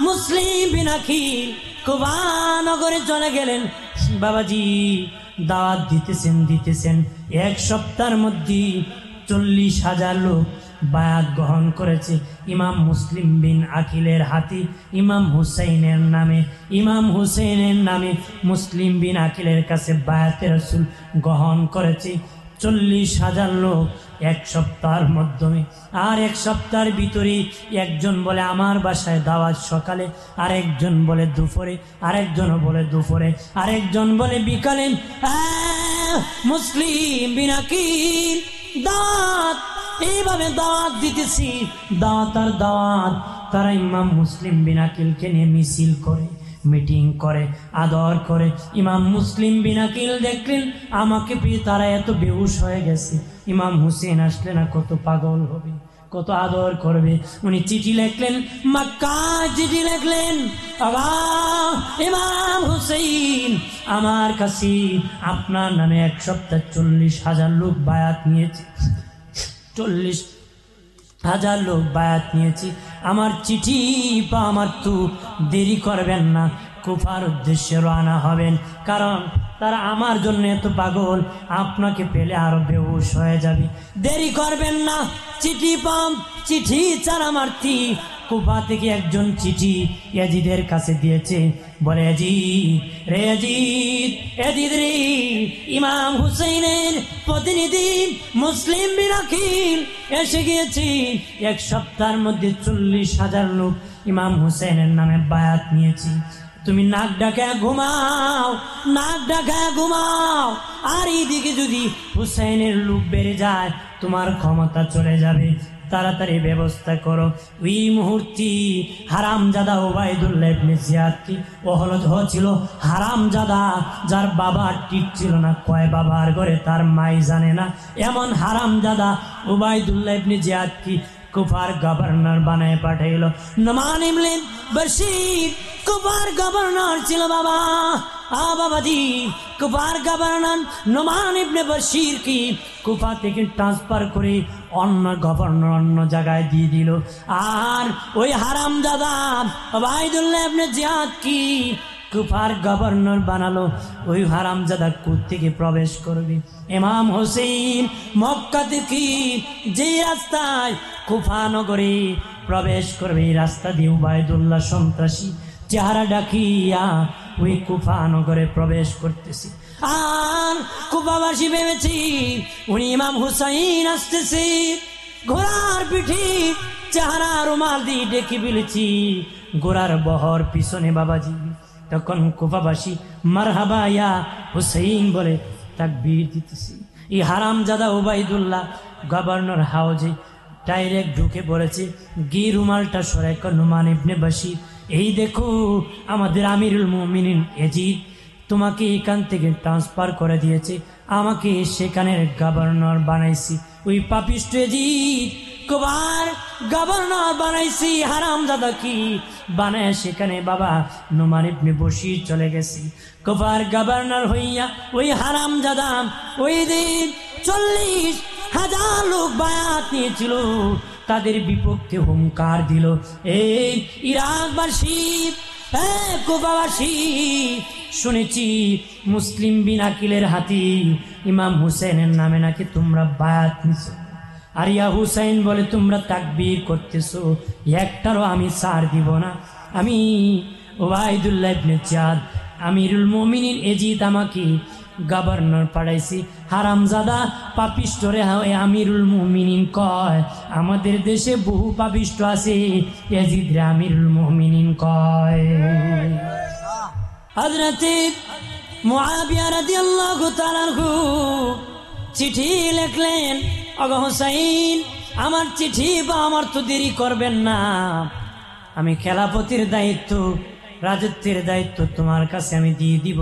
মুসলিম বিন আকিল কুফা নগরে চলে গেলেন। বাবাজি দাওয়াত দিতেছেন। এক সপ্তাহের মধ্যে 40,000 লোক বায়াত গ্রহণ করেছে ইমাম মুসলিম বিন আকিলের হাতে। ইমাম হুসাইনের নামে মুসলিম বিন আকিলের কাছে বায়াতে রাসূল গ্রহণ করেছে 40,000 লোক এক সপ্তাহের মাধ্যমে। আর এক সপ্তাহের ভিতরে একজন বলে আমার বাসায় দাওয়াত সকালে, আরেকজন বলে দুপুরে, আরেকজন বলে দুপুরে, আরেকজন বলে বিকালে। মুসলিম বিন আকিল দাওয়াত, এইভাবে দাওয়াত দিতেছি, দাওয়াত আর দাওয়াত। তারা ইমাম মুসলিম বিন আকিলকে নিয়ে মিছিল করে, মিটিং করে, আদর করে। ইমাম মুসলিম বিন আকিল দেখলেন আমাকে পেয়ে তারা এত বেহুশ হয়ে গেছে, ইমাম হুসেন আসলে না কত পাগল হবে, কত আদর করবে। উনি চিঠি লিখলেন, মক্কা চিঠি লিখলেন, ইমাম হুসেন আমার কাছে আপনার নামে এক সপ্তাহ 40,000 লোক বায়াত নিয়েছে, 40,000 লোক বায়াত নিয়েছি। আমার চিঠি বা আমার তো দেরি করবেন না, কুফার উদ্দেশ্যে রওনা হবেন, কারণ তারা আমার জন্য এত পাগল, আপনাকে পেলে আরো বেহুশ হয়ে যাবে। দেরি করবেন না, চিঠি পাম, চিঠি চার আমার কুফা থেকে একজন চিঠি ইয়াজিদের কাছে দিয়েছে। বলে ইয়াজিদ রে, ইমাম হুসাইনের প্রতিনিধি মুসলিম বিন আকিল এসে গিয়েছি। এক সপ্তাহের মধ্যে 40,000 লোক ইমাম হুসাইনের নামে বায়াত নিয়েছি। তুমি নাক ডাকায় ঘুমাও। আর এইদিকে যদি হুসাইনের লোক বেড়ে যায় তোমার ক্ষমতা চলে যাবে। তাড়াতাড়ি ব্যবস্থা করো। ওই মুহূর্তে হারামজাদা উবাইদুল্লাহ ইবনে জিয়াদ কি ছিল হারামজাদা, যার বাবা ঠিক ছিল না, কয় বাবার ঘরে তার মাই জানে না, এমন হারামজাদা উবাইদুল্লাহ ইবনে জিয়াদ কি কুফার গভর্নর বানায় পাঠাইল। নোমান ইবনে বশীর কুফার গভর্নর ছিল বাবা। বাবাজি, কুফার গভর্নর নোমান ইবনে বশীর কি কুফা থেকে ট্রান্সফার করে অন্য গভর্নর অন্য জায়গায় দিয়ে দিল। আর ওই হারামজাদা উবাইদুল্লাহ ইবনে জিয়াদ কি কুফার গভর্নর বানালো। ওই হারামজাদা কোত্থেকে প্রবেশ করবে? ইমাম হোসেন মক্কা থেকে যে রাস্তায় কুফা নগরে প্রবেশ করবে, এই রাস্তা দিয়ে উবাইদুল্লাহ সন্ত্রাসী চেহারা ডাকিয়া ওই কুফা নগরে প্রবেশ করতেছে। আর কুফাবাসী ভেবেছি উনি ইমাম হুসাইন আসতেছে, ঘোড়ার পিঠে চেহারা রুমাল দিয়ে ডেকে ফেলেছি, ঘোড়ার বহর পিছনে বাবাজি। তখন কুফাবাসী মারহাবা ইয়া হুসাইন বলে তাকবীর দিতেছি। এই হারামজাদা উবাইদুল্লাহ গভর্নর হাউজে ডাইরেক্ট ঢুকে পড়েছে। গি রুমালটা সরাই নোমান ইবনে বশীর, এই দেখো আমাদের আমিরুল মুমিনিন ইয়াজিদ তোমাকে এখান থেকে ট্রান্সফার করে দিয়েছে, আমাকে সেখানের গভর্নর বানাইছি। ওই পাপিষ্ট ইয়াজিদ কুফার গভর্নর বানাইছি, হারামজাদা কি বানায় সেখানে বাবা নোমান ইবনে বশীর চলে গেছে কুফার গভর্নর হইয়া। ওই হারামজাদা ওই দিন 40,000 লোক বায়াত নিয়েছিল, তাদের বিপক্ষে হুঙ্কার দিল, এই ইরাকবাসী, কুফাবাসী, শুনেছি মুসলিম বিন আকিলের হাতে ইমাম হুসাইনের নামে নাকি তোমরা বায়াত নিছো। আর ইয়া হুসাইন বলে তোমরা তাকবীর করতেছো, একটারও আমি ছাড় দিব না। আমি উবাইদুল্লাহ ইবনে জিয়াদ আমিরুল মুমিনিন ইয়াজিদ আমাকে গভর্নর পাঠাইছি। হারামজাদা পাপিষ্ট রে আমিরুল মুমিনিন কয়, আমাদের দেশে বহু পাপিষ্ট আছে, ইয়াজিদ রে আমিরুল মুমিনিন কয়। হযরতে মুআবিয়া রাদিয়াল্লাহু তাআলা চিঠি লিখলেন, ওগো হুসাইন আমার চিঠি বা আমার তো দেরি করবেন না, আমি খেলাফতের দায়িত্ব, রাজত্বের দায়িত্ব তোমার কাছে আমি দিয়ে দিব।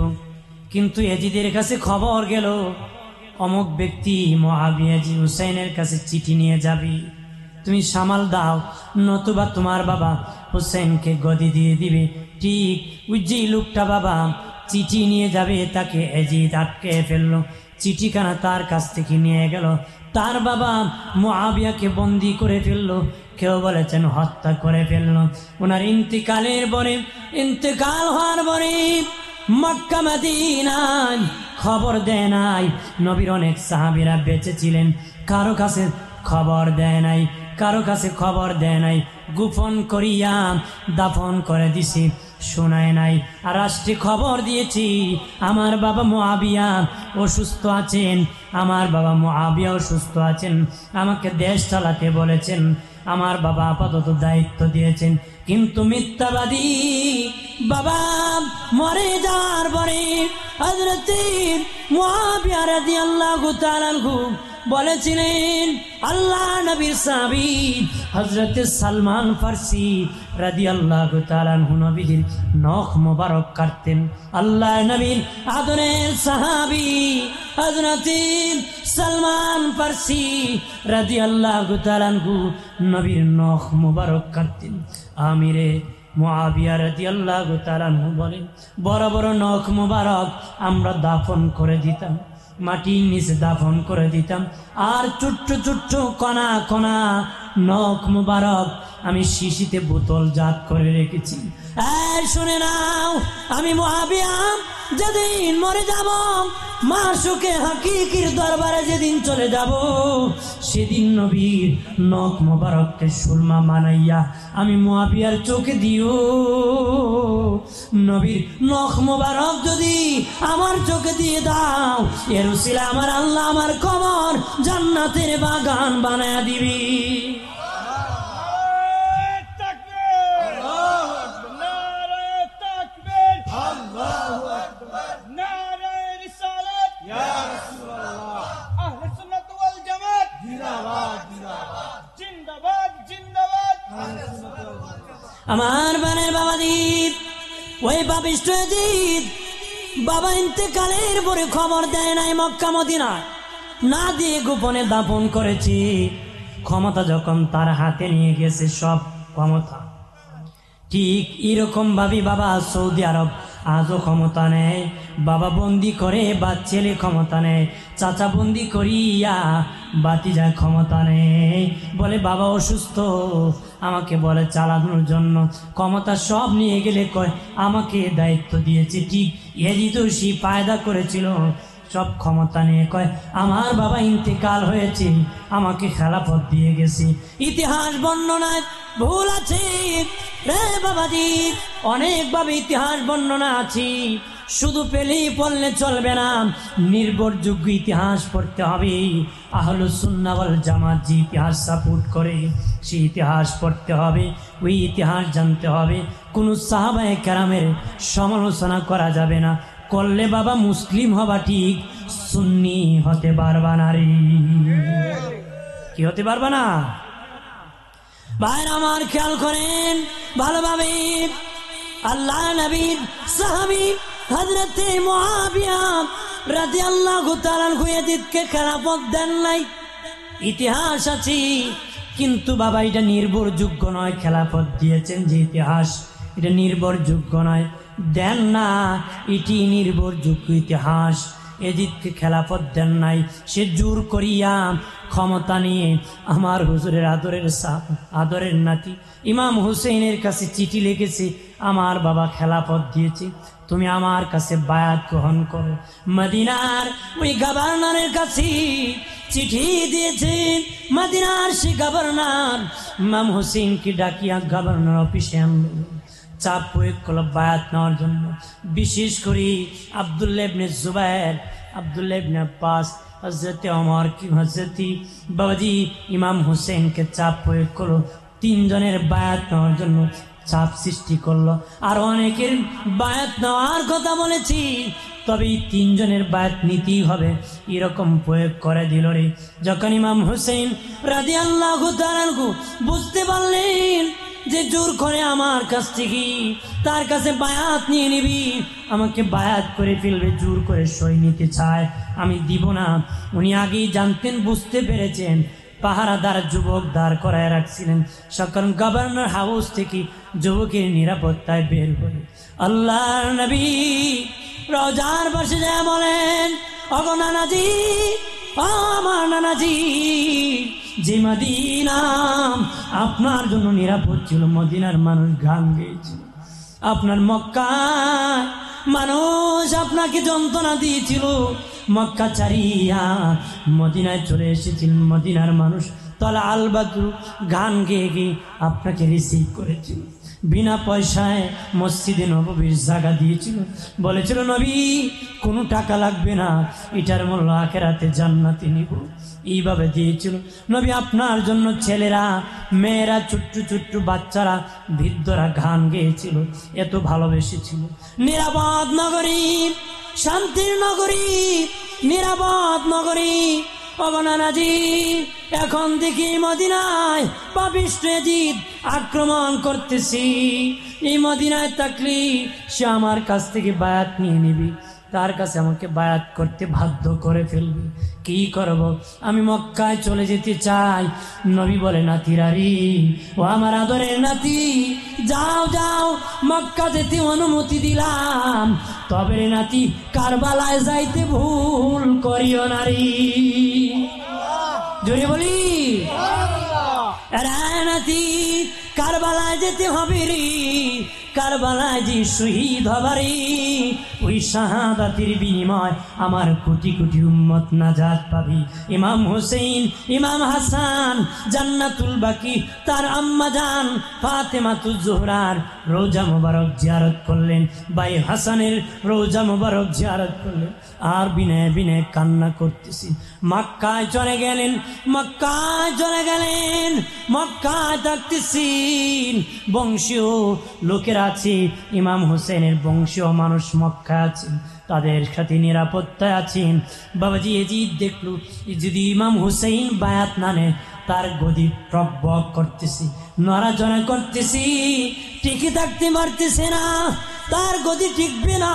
কিন্তু ইয়াজিদের কাছে খবর গেল অমুক ব্যক্তি মুআবিয়া হুসাইনের কাছে চিঠি নিয়ে যাবি, তুমি সামাল দাও, নতুবা তোমার বাবা হুসাইনকে গদি দিয়ে দিবে। ঠিক ওই যে লোকটা বাবা চিঠি নিয়ে যাবে তাকে ইয়াজিদ আটকে ফেললো, চিঠিখানা তার কাছ থেকে নিয়ে গেল, তার বাবা মুআবিয়াকে বন্দি করে ফেললো। কেউ বলেছেন হত্যা করে ফেলল। ওনার ইন্তেকাল হওয়ার পরে মক্কা মদিনায় খবর দেয় নাই। নবীর অনেক সাহাবীরা বেঁচে ছিলেন, কারো কাছে খবর দেয় নাই, কারো কাছে খবর দেয় নাই, গোপন করিয়া দাফন করে দিছি, শোনায় নাই। আর রাষ্ট্রে খবর দিয়েছি আমার বাবা মুআবিয়া অসুস্থ আছেন, আমার বাবা মুআবিয়া অসুস্থ আছেন, আমাকে দেশ চালাতে বলেছেন, আমার বাবা আপাতত দায়িত্ব দিয়েছেন। কিন্তু মিথ্যাবাদী বাবা মরে যাওয়ার পরে হযরত মুআবিয়া রাদিয়াল্লাহু তাআলা আনহু বলেছিলেন, আল্লাহ নবীর সাহাবী হযরত সালমান ফারসি রাদিয়াল্লাহু তাআলা আনহু নবীর নখ মোবারক কাটতেন। আল্লাহ নবীর আদরের সাহাবী হযরত সালমান ফারসি রাদিয়াল্লাহু তাআলা আনহু নবীর নখ মোবারক কাটতেন। আমিরে মুআবিয়া রাদিয়াল্লাহু তাআলা আনহু বলেন, বড় বড় নখ মোবারক আমরা দাফন করে দিতাম, মাটির নিচে দাফন করে দিতাম, আর ছোট্ট ছোট্ট কণা কণা নখ মুবারক আমি শিশিতে বোতল জাত করে রেখেছি। শুনে নাও, আমি মুআবিয়া যেদিন মরে যাব, মাসুকে হাকিকির দরবারে যেদিন চলে যাব, সেদিন নবীর নখ মুবারককে সুরমা বানাইয়া আমি মুআবিয়ার চোখে দিও। নবীর নখ মুবারক যদি আমার চোখে দিয়ে দাও, এর উসিলা আমার আল্লাহ আমার কবর জান্নাতের বাগান বানায়া দিবি। আমার বানের বাবা দ্বীপ, ওই পাপিষ্ঠ দ্বীপ বাবা ইন্তেকালের পরে খবর দেয় নাই মক্কা মদিনা, না দিয়ে গোপনে দাফন করেছি। ক্ষমতা যখন তার হাতে নিয়ে গেছে, সব ক্ষমতা, ঠিক এরকম ভাবে বাবা সৌদি আরব আজও ক্ষমতা নেয়। বাবা বন্দি করে বা ছেলে ক্ষমতা নেয়, চাচা বন্দি করিয়া বাতিজা ক্ষমতা নেয়। বলে বাবা অসুস্থ, আমাকে বলে চালানোর জন্য, ক্ষমতা সব নিয়ে গেলে কয় আমাকে দায়িত্ব দিয়েছে। ঠিক এজিদুসি পায়দা করেছিল, সব ক্ষমতা নিয়ে কয় আমার বাবা ইন্তেকাল হয়েছে, আমাকে খেলাফত দিয়ে গেছে। ইতিহাস বর্ণনায় ভুল আছে রে বাবাজি, অনেকভাবে ইতিহাস বর্ণনা আছে, শুধু পেলেই পড়লে চলবে না, নির্ভরযোগ্য ইতিহাস পড়তে হবে। আহলুস সুন্নাহ ওয়াল জামাত যে ইতিহাস সাপোর্ট করে সেই ইতিহাস পড়তে হবে, ওই ইতিহাস জানতে হবে। কোনো সাহাবায়ে কেরামের সমালোচনা করা যাবে না, করলে বাবা মুসলিম হবা ঠিক, সুন্নি হতে পারবা না রে। কি হতে পারবা না? ভাইরা আমার খেয়াল করেন ভালোভাবে, আল্লাহ নবীর সাহাবী হযরত মুআবিয়া রাদিয়াল্লাহু তাআলা আনহু ইয়াজিদকে খেলাফত দেন নাই, ইতিহাস আছে, কিন্তু বাবা এটা নির্ভরযোগ্য নয়। খেলাফত দিয়েছেন যে ইতিহাস, এটা নির্ভরযোগ্য নয়, দেন না, এটি নির্ভরযোগ্য ইতিহাস। এজিদকে খেলাফত দেন নাই, সে জোর করিয়া ক্ষমতা নিয়ে আমার হুজুরের আদরের নাতি ইমাম হুসেইনের কাছে চিঠি লিখেছে, আমার বাবা খেলাফত দিয়েছে, তুমি আমার কাছে বায়াত গ্রহণ করো। মদিনার ওই গভর্নরের কাছে চিঠি দিয়েছে, মদিনার সে গভর্নর ইমাম হুসেইনকে ডাকিয়া গভর্নর অফিসে আনলো, চাপ প্রয়োগ করলো বায়াত নেওয়ার জন্য। বিশেষ করে আব্দুল্লাহ ইবনে জুবায়ের, আব্দুল্লাহ ইবনে আব্বাস, হযরত ওমর কি হযরত বাবাজি ইমাম হুসেইনকে চাপ প্রয়োগ করলো, তিনজনের বায়াত নেওয়ার জন্য চাপ সৃষ্টি করলো। আর অনেকের বায়াত নেওয়ার কথা বলেছি, তবে এই তিনজনের বায়াত নিতেই হবে, এরকম প্রয়োগ করে দিল রে। যখন ইমাম হুসেইন রাদিয়াল্লাহু তাআলা আনহু বুঝতে পারলেন যে জোর করে আমার কাছ থেকে তার কাছে বায়াত নিয়ে নিবি, আমাকে বায়াত করে ফেলবে, জোর করে সই নিতে চায়, আমি দিব না। উনি আগেই জানতেন, বুঝতে পেরেছেন, পাহারাদার যুবক দাঁড় করায় রাখছিলেন। সকল গভর্নর হাউস থেকে যুবকের নিরাপত্তায় বের করে আল্লাহর নবী রওজার পাশে যায় বলেন, ওগো নানাজি, আমার নানাজি, যে মদিনা আপনার জন্য নিরাপদ ছিল, মদিনার মানুষ ঘাম গিয়েছিল। আপনার মক্কায় মানুষ আপনাকে যন্ত্রণা দিয়েছিল, মক্কা ছাড়িয়া মদিনায় চলে এসেছিলেন, মদিনার মানুষ তলা আলবাতু গান গেয়ে গিয়ে আপনাকে রিসিভ করেছিল। বিনা পয়সায় মসজিদে নববীর জায়গা দিয়েছিল, বলেছিল নবী কোনো টাকা লাগবে না, এটার মূল্য আখিরাতে জান্নাতে নিব, এইভাবে দিয়েছিল। নবী আপনার জন্য ছেলেরা, মেয়েরা, ছোট্ট ছোট্ট বাচ্চারা, বৃদ্ধরা গান গেয়েছিল, এত ভালোবেসেছিল। নিরাপদ নগরী, শান্তির নগরী, নিরাপদ নগরী। অগণানাজি এখন দেখি মদিনায় পাপিষ্ঠ জিদ আক্রমণ করতেছি। এই মদিনায় থাকলে সে আমার কাছ থেকে বায়াত নিয়ে নিবি, তার কাছে আমাকে বায়াত করতে বাধ্য করে ফেলবে। কি করব? আমি মক্কায় চলে যেতে চাই। নবী বলে নাতিরারি, ও আমার আদরের নাতি, যাও যাও, মক্কা যেতে অনুমতি দিলাম, তবে রে নাতি কারবালায় যাইতে ভুল করিও নারী। জোরে বলি নাতি, কারবালায় যেতে হবে রে, কারবালায় যে শহীদ হবারে, ওই শাহাদাতের বিনিময় আমার কোটি কোটি উম্মত নাজাত পাবি। ইমাম হোসেন, ইমাম হাসান জান্নাতুল বাকি তার আম্মা জান ফাতেমাতুজ জোহরার রোজা মুবারক জিয়ারত করলেন, ভাই হাসানের রোজা মুবারক জিয়ারত করলেন, আর বিনয় বিনয় কান্না করতেছি। মক্কায় চলে গেলেন, মক্কায় চলে গেলেন, মক্কায় থাকতেছি। বংশীয় লোকেরা আছে, ইমাম হোসেনের বংশীয় মানুষ মক্কায় আছেন, তাদের সাথে নিরাপত্তায় আছেন। বাবাজি এজিদ দেখলো যদি ইমাম হুসেইন বায়াত না নেয়, তার গদি টক বক করতেছি, নড়াচড়া করতেছি, টিকে থাকতে পারতেছে না, তার গদি টিকবে না,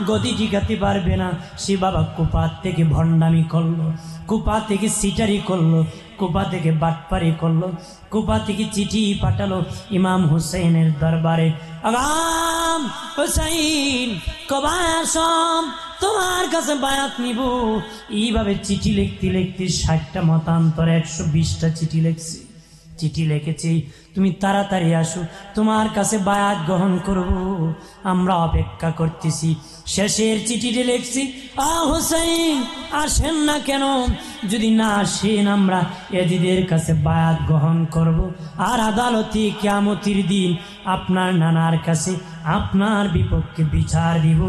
গদি টিকাতে পারবে না। সে বাবা কুপা থেকে ভণ্ডামি করলো, কুপা থেকে সিটারি করলো, কুপা থেকে বাটপারি করলো, কুপা থেকে চিঠি পাঠালো ইমাম হুসেনের দরবারে, আগাম হুসাইন কবায় আসম, তোমার কাছে বায়াত নিব। এইভাবে চিঠি লিখতে লিখতে 60টা মতান্তরে 120টা চিঠি লিখছি, চিঠি লিখেছি, তুমি তাড়াতাড়ি আসো, তোমার কাছে বায়াত গ্রহণ করব, আমরা অপেক্ষা করতেছি। শেষের চিঠিটি লিখছি, হুসাইন আসেন না কেন? যদি না আসেন আমরা এজিদের কাছে বায়াত গ্রহণ করব, আর আদালতে কিয়ামতের দিন আপনার নানার কাছে আপনার বিপক্ষে বিচার দিব।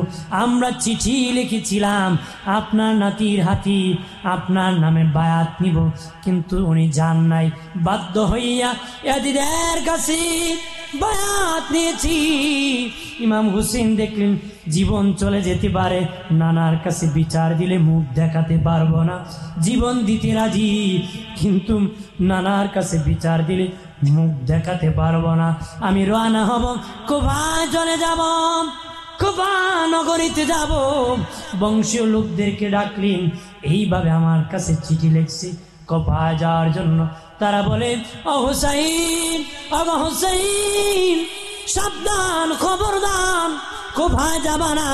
আমরা চিঠি লিখেছিলাম আপনার নাতির হাতি আপনার নামে বায়াত নিব, কিন্তু উনি যান নাই, বাধ্য হইয়া এজিদের কাছে বায়াত নিয়েছি। ইমাম হুসেন দেখলেন জীবন চলে যেতে পারে, নানার কাছে বিচার দিলে মুখ দেখাতে পারবো না, জীবন দিতে রাজি, কিন্তু নানার কাছে বিচার দিলে মুখ দেখাতে পারবো না। আমি রওনা হব, কুফায় চলে যাব, কুফা নগরীতে যাব। বংশীয় লোকদেরকে ডাকলেন, এইভাবে আমার কাছে চিঠি লিখছি কুফায় যাওয়ার জন্য। তারা বলে, ও হুসাইন, ও হুসাইন সাবধান, খবরদার, কুফায় যাবা না,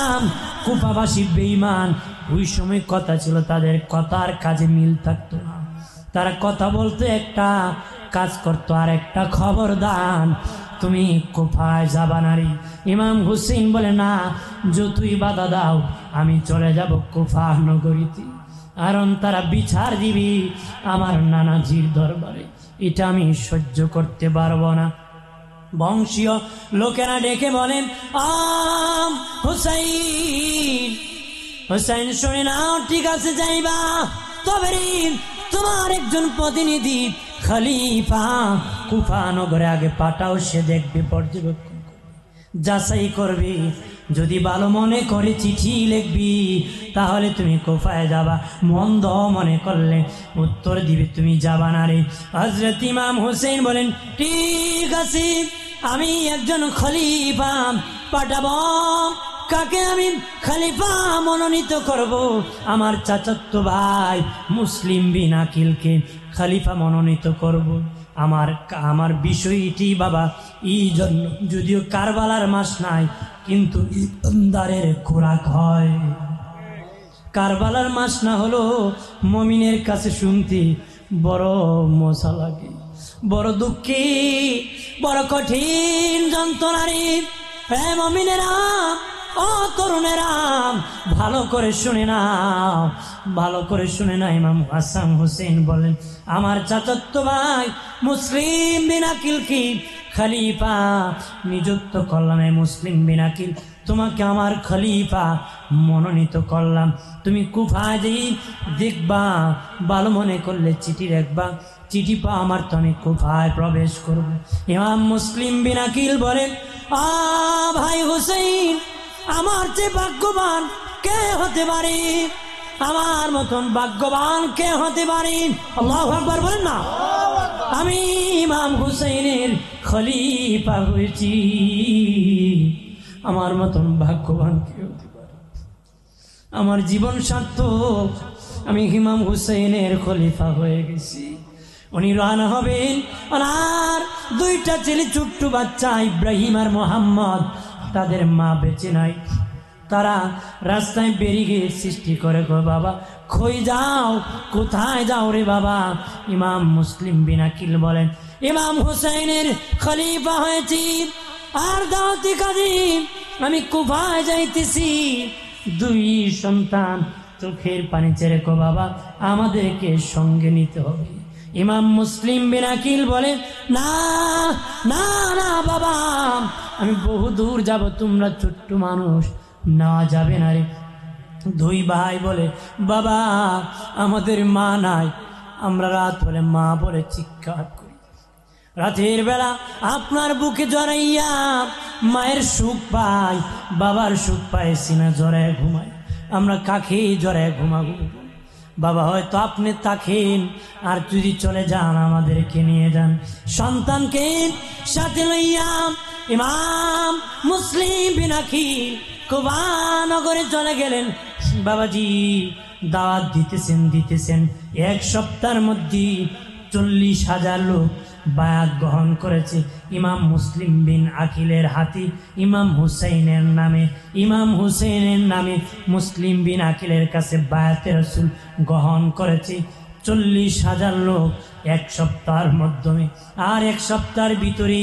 কুফাবাসী বেঈমান। ওই সময় কথা ছিল, তাদের কথার কাজে মিল থাকতো না, তারা কথা বলতো একটা, কাজ করতো আর একটা, খবরদার তুমি কুফায় যাবা নারী। ইমাম হুসেন বলে, না, যতই বাধা দাও আমি চলে যাব কুফা নগরীতে, কারণ তারা বিচার দিবি আমার নানাজির দরবারে, এটা আমি সহ্য করতে পারবো না। বংশীয় লোকেরা ডেকে বলেন, হুসাইন, হুসাইন শুনে নাও, ঠিক আছে যাইবা, তবে তোমার একজন প্রতিনিধি খলিফা কুফা নগরে আগে পাঠাও, সে দেখবে, পর্যবেক্ষণ করবে, যাচাই করবে, যদি ভালো মনে করে চিঠি লিখবি তাহলে তুমি কুফায় যাবা, মন্দ মনে করলে উত্তর দিবে তুমি যাবা না রে। হযরত ইমাম হুসেন বলেন, ঠিক আছে, আমি একজন খলিফা পাঠাবো। কাকে আমি খলিফা মনোনীত করব? আমার চাচাতো ভাই মুসলিম বিন আকিলকে খলিফা মনোনীত করব। আমার বিষয়টি বাবা এই জন্য, যদিও কারবালার মাস নাই, কিন্তু ইমানদারের খোরাক হয়। কারবালার মাস না হলো মমিনের কাছে শুনতে বড় মজা লাগে, বড় দুঃখী, বড় কঠিন যন্ত্রণারে। হে মুমিনেরা, ও তরুণেরা, ভালো করে শুনে নাও, ভালো করে শুনে না। ইমাম হাসান হুসেন বলেন, আমার চাচাতো ভাই মুসলিম বিন আকিল কি খলিফা নিযুক্ত করলাম। মুসলিম বিন আকিল, তোমাকে আমার খলিফা মনোনীত করলাম। তুমি কুফায় যেই দেখবা, ভালো মনে করলে চিঠি রাখবা, চিঠি পা আমার তো আমি কুফায় প্রবেশ করব। ইমাম মুসলিম বিন আকিল বলেন, ভাই হুসেন, আমার চেয়ে ভাগ্যবান কে হতে পারে? আমার মতন ভাগ্যবান কে হতে পারে? আল্লাহু আকবার বলেন না। আমি ইমাম হুসেনের খলিফা হয়েছি, আমার মতন ভাগ্যবান কে হতে পারে? আমার জীবন সার্থক, আমি ইমাম হুসেনের খলিফা হয়ে গেছি। উনি রানা হবেন, আর দুইটা ছেলে ছোট্ট বাচ্চা ইব্রাহিম আর মোহাম্মদ, তাদের মা বেঁচে নাই। তারা রাস্তায় ব্যারিকেড সৃষ্টি করে, গো বাবা কই যাও, কোথায় যাও রে বাবা? ইমাম মুসলিম বিন আকিল বলেন, ইমাম হুসাইনের খলিফা হয়েছি, আর দাওয়াতি কাজে আমি কুফায় যাইতেছি। দুই সন্তান চোখের পানি ছেড়ে, গো বাবা আমাদেরকে সঙ্গে নিতে হবে। ইমাম মুসলিম বিন আকিল বলে, না না না বাবা, আমি বহু দূর যাব, তোমরা ছোট্ট মানুষ, না যাবে না রে। দুই ভাই বলে, বাবা আমাদের মা নাই, আমরা রাত হলে মা বলে চিৎকার করি। রাতের বেলা আপনার বুকে জড়াইয়া মায়ের সুখ পাই, বাবার সুখ পাই, সিনা জড়ায় ঘুমাই। আমরা কাকে জড়ায় ঘুমাবো? বাবা হয়তো আপনি থাকেন, আর যদি চলে যান আমাদেরকে নিয়ে যান। সন্তানকে সাথে লইয়া ইমাম মুসলিম বিন আকিল কুফা নগরে চলে গেলেন। বাবাজি দাওয়াত দিতেছেন। এক সপ্তাহের মধ্যে 40,000 লোক বায়াত গ্রহণ করেছে ইমাম মুসলিম বিন আকিলের হাতে। ইমাম হুসাইনের নামে মুসলিম বিন আকিলের কাছে বায়াতে রাসূল গ্রহণ করেছে 40,000 লোক এক সপ্তাহের মাধ্যমে। আর এক সপ্তাহের ভিতরে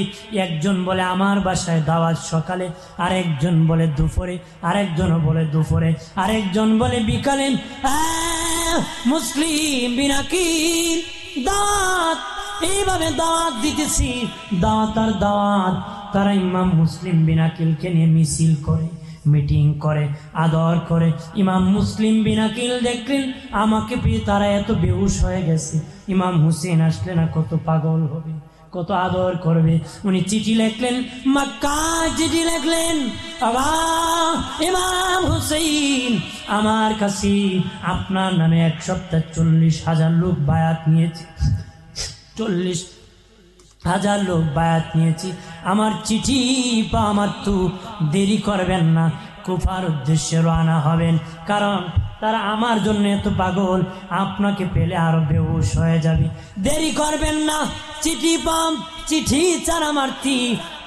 একজন বলে আমার বাসায় দাওয়াত সকালে, আরেকজন বলে দুপুরে, আরেকজন বলে দুপুরে, আরেকজন বলে বিকালে। মুসলিম বিন আকিল দাওয়াত, এইভাবে দাওয়াত দিতেছি, দাওয়াত আর দাওয়াত। তারা ইমাম মুসলিম বিন আকিলকে নিয়ে মিছিল করে, মিটিং করে, আদর করে। ইমাম মুসলিম বিন আকিল দেখলেন আমাকে পেয়ে তারা এত বেহুশ হয়ে গেছে, ইমাম হুসেন আসলে না কত পাগল হবে, কত আদর করবে। উনি চিঠি লিখলেন, মক্কা চিঠি লিখলেন, ইমাম হুসেন আমার কাছে আপনার নামে এক সপ্তাহ 40,000 লোক বায়াত নিয়েছে, 40,000 লোক বায়াত নিয়েছি। আমার চিঠি বা আমার তো দেরি করবেন না, কুফার উদ্দেশ্যে রওনা হবেন, কারণ তারা আমার জন্য এত পাগল, আপনাকে পেলে আরো বেহুশ হয়ে যাবে। দেরি করবেন না, চিঠি পাম, চিঠি চারা মারতি।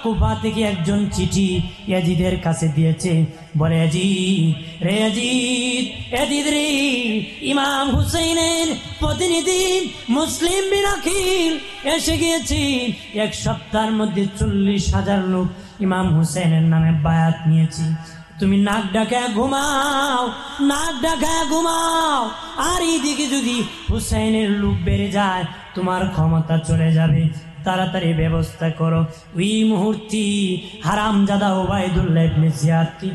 কুফা থেকে একজন চিঠি ইয়াজিদের কাছে দিয়েছে, বলে ইয়াজিদ রে, ইমাম হুসেনের প্রতিনিধি মুসলিম বিন আকিল এসে গিয়েছি। এক সপ্তাহের মধ্যে 40,000 লোক ইমাম হুসেনের নামে বায়াত নিয়েছি। তুমি নাক ডাকায় ঘুমাও, আর এইদিকে যদি হুসেনের লোক বেড়ে যায় তোমার ক্ষমতা চলে যাবে। তাড়াতাড়ি ব্যবস্থা করো। ওই মুহূর্তে হারামজাদা উবাইদুল্লাহ ইবনে জিয়াদ কি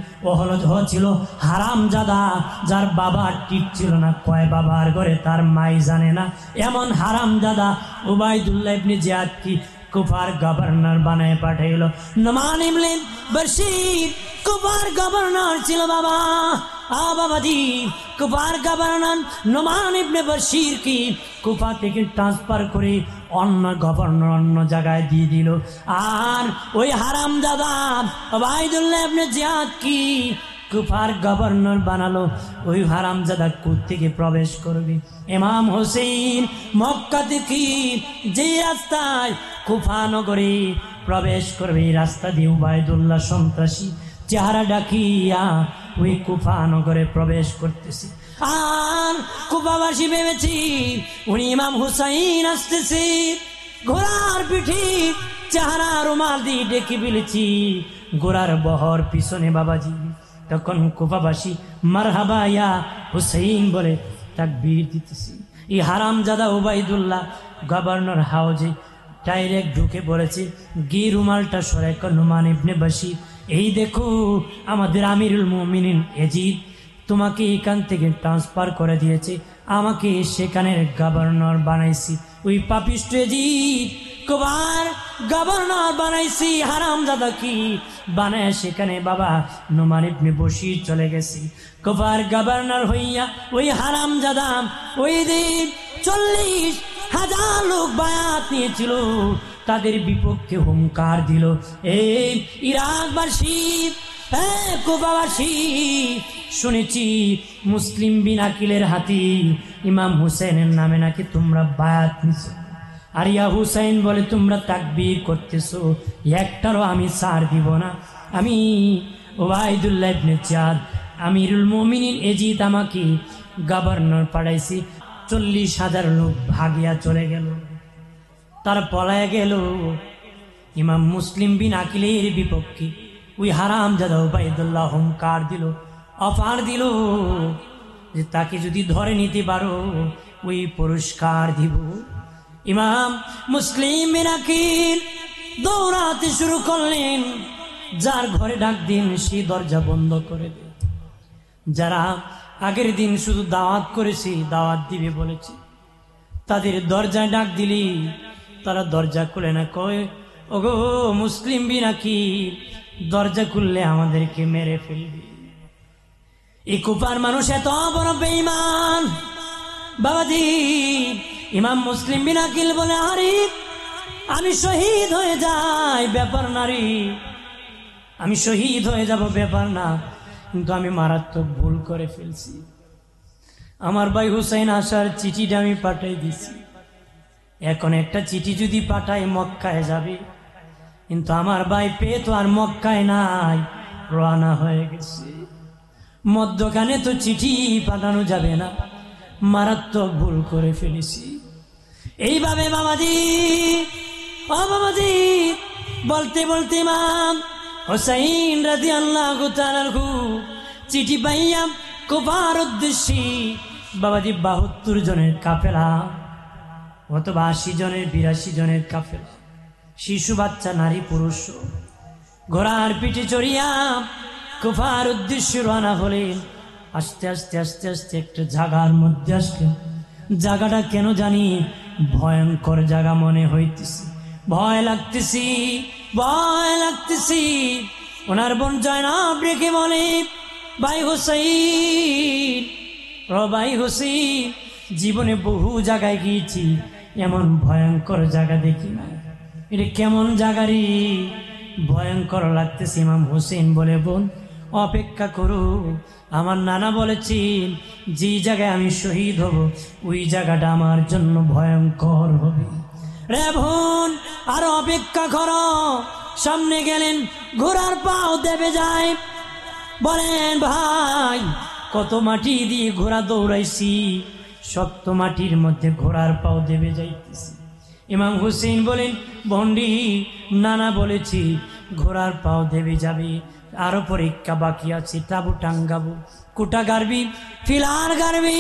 ছিল হারামজাদা, যার বাবা ঠিক ছিল না, কয় বাবার ঘরে তার মাই জানে না, এমন হারামজাদা উবাইদুল্লাহ ইবনে জিয়াদ কি কুফার গভর্নর বানায় পাঠাইল। নোমান ইবনে বশির কুফার গভর্নর ছিল বাবা। বাবাজি, কুফার গভর্নর নোমান ইবনে বশির কি কুফা থেকে ট্রান্সফার করে অন্য গভর্নর অন্য জায়গায় দিয়ে দিল। আর ওই হারামজাদা উবাইদুল্লাহ ইবনে জিয়াদ কি কুফার গভর্নর বানালো। ওই হারামজাদা কোত্থেকে প্রবেশ করবে? ইমাম হোসেন মক্কা থেকে যে রাস্তায় কুফা নগরে প্রবেশ করবে, এই রাস্তা দিয়ে উবাইদুল্লাহ সন্ত্রাসী চেহারা ডাকিয়া ওই কুফা নগরে প্রবেশ করতেছে। আর কুফাবাসী ভেবেছি উনি ইমাম হুসাইন আসতেছে, ঘোড়ার পিঠে চেহারা রুমাল দিয়ে ডেকে ফেলেছি, ঘোড়ার বহর পিছনে বাবাজি। তখন কুফাবাসী মারহাবা ইয়া হুসাইন বলে তাকবীর দিতেছি। এই হারামজাদা উবাইদুল্লাহ গভর্নর হাউজে ডাইরেক্ট ঢুকে পড়েছে, গিয়ে রুমালটা সরাই নুমান ইবনে বাশির, এই দেখো আমাদের আমিরুল মুমিনিন এজিদ তোমাকে এখান থেকে ট্রান্সফার করে দিয়েছে, আমাকে সেখানের গভর্নর বানাইছি। ওই পাপিষ্ট এজিদ কবার গভর্নর বানাইছি, হারামজাদা কি বানায় সেখানে বাবা নুমান ইবনে বশির চলে গেছি। কবার গভর্নর হইয়া ওই হারামজাদা ওই দিন 40,000 লোক বায়াত নিয়েছিল, তাদের বিপক্ষে হুঙ্কার দিল, এই ইরাকবাসী, কুফাবাসী, শুনেছি মুসলিম বিন আকিলের হাতি ইমাম হুসাইনের নামে নাকি তোমরা বায়াত নিছ। আর ইয়া হুসাইন বলে তোমরা তাকবীর করতেছো, একটারও আমি ছাড় দিব না। আমি উবাইদুল্লাহ ইবনে জিয়াদ আমিরুল মুমিনিন এজিদ আমাকে গভর্নর পাঠাইছি। 40,000 লোক ভাগিয়া চলে গেল, তার পলায় গেল ইমাম মুসলিম বিন আকিলের বিপক্ষে। ওই হারামজাদা উবাইদুল্লাহ হুঙ্কার দিল, অফার দিল যে তাকে যদি ধরে নিতে পারো ওই পুরস্কার দিব। ইমাম মুসলিম বিন আকিল দৌড়াতে শুরু করলেন, যার ঘরে ডাক দিন সে দরজা বন্ধ করে দে। যারা আগের দিন শুধু দাওয়াত করেছি, দাওয়াত দিবে বলেছি, তাদের দরজায় ডাক দিলি তারা দরজা খুলে না, কয় ওগো মুসলিম বিন আকিল দরজা খুললে আমাদেরকে মেরে ফেলবে। এই কুফার মানুষ এত বড় বেঈমান বাবাজি। ইমাম মুসলিম বিন আকিল বলে, আরে আমি শহীদ হয়ে যাই ব্যাপার নারী, আমি শহীদ হয়ে যাব ব্যাপার না, কিন্তু আমি মারাত্মক ভুল করে ফেলছি। আমার ভাই হুসাইন আসার চিঠিটা আমি পাঠাই দিছি, এখন একটা চিঠি যদি পাঠাই মক্কায় যাবে, কিন্তু আমার ভাই পেয়ে তো আর মক্কায় নাই, রওনা হয়ে গেছে। মধ্যখানে তো চিঠি পাঠানো যাবে না, মারাত্মক ভুল করে ফেলেছি। এইভাবে বাবাজি ও বাবাজি বলতে বলতে ইমাম হুসাইন রাদিয়াল্লাহু তাআলা আনহু চিঠি পাইয়া কুফার উদ্দেশ্যে বাবাজি 72 জনের কাফেলা অথবা 80 জনের 82 জনের কাফেলা, শিশু বাচ্চা নারী পুরুষ ঘোড়ার পিঠে চড়িয়া কুফার উদ্দেশ্যে রওনা হলেন। আস্তে আস্তে আস্তে আস্তে একটা জায়গার মধ্যে আসলেন। জায়গাটা কেন জানি ভয়ঙ্কর জায়গা মনে হইতেছে, ভয় লাগতেছি, ভয় লাগতেছি। ওনার বোন জয়নাব রেখে বলে, ভাই হুসাইন, ভাই হুসাইন, জীবনে বহু জায়গায় গিয়েছি, এমন ভয়ঙ্কর জায়গা দেখি না, এটা কেমন জায়গা রে, ভয়ঙ্কর লাগতেছে। ইমাম হুসেন বলে, বোন অপেক্ষা করো, আমার নানা বলেছেন যে জায়গায় আমি শহীদ হব ওই জায়গাটা আমার জন্য ভয়ঙ্কর হবে। রে বোন আর অপেক্ষা করো। সামনে গেলেন, ঘোড়ার পাও দেবে যায়, বলেন ভাই কত মাটি দিয়ে ঘোড়া দৌড়াইছি, শক্ত মাটির মধ্যে ঘোড়ার পাও দেবে যাইতেছি। ইমাম হুসেন বলেন, বন্ডি নানা বলেছি ঘোড়ার পাও দেবে যাবে, আরো পরীক্ষা বাকি আছে, তাবু টাঙ্গাবো, কুটা গারবি, ফিলার গারবি,